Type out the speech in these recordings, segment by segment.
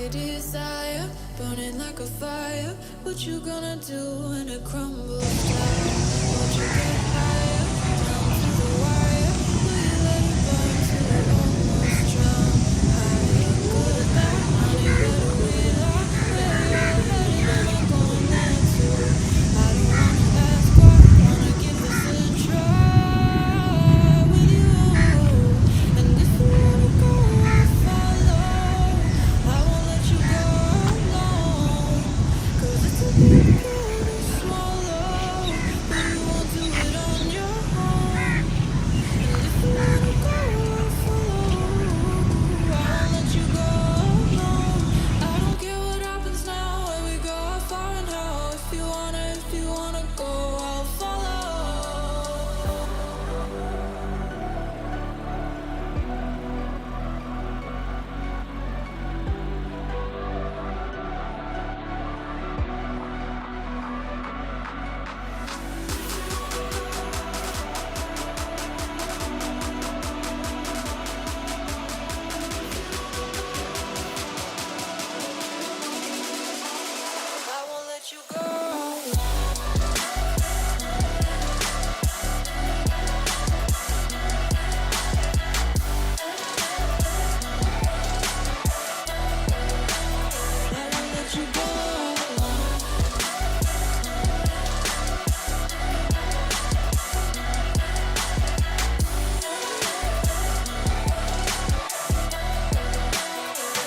a desire, burning like a fire. What you gonna do when it crumbles down? Won't you get higher, down to the wire? Will you let it burn till it almost drown? Higher, good, bad, honey, where do we lie? Where you're headed, am I going there too? I don't wanna ask why, wanna give this a try with you. And if you wanna go, I'll follow. I won't let you go alone. 'Cause it's a big pill to swallow, but you won't do it on your own. And if you wanna go, I'll follow. I won't let you go alone. I don't care what happens now, where we go, how far and how. If you wanna go, I'll follow. I won't let you go. I won't let you go.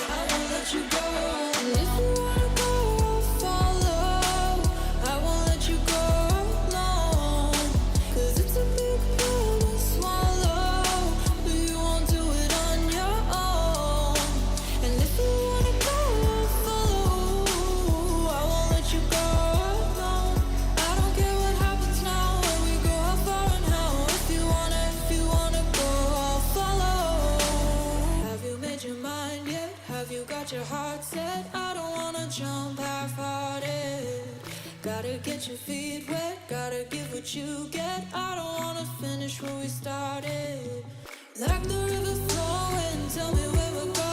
I won't let you go. If you wanna go, I'll follow. I won't let you go alone. 'Cause it's a big pill to swallow, but you won't do it on your own. And if you wanna go, I'll follow. I won't let you go alone. I don't care what happens now, where we go, how far and how. If you wanna go, I'll follow. Have you made your mind yet? Have you got your heart set? I don't wanna jump half-hearted. Gotta get your feet wet, gotta give what you get. I don't wanna finish where we started. Like the river flowing, tell me where we're going.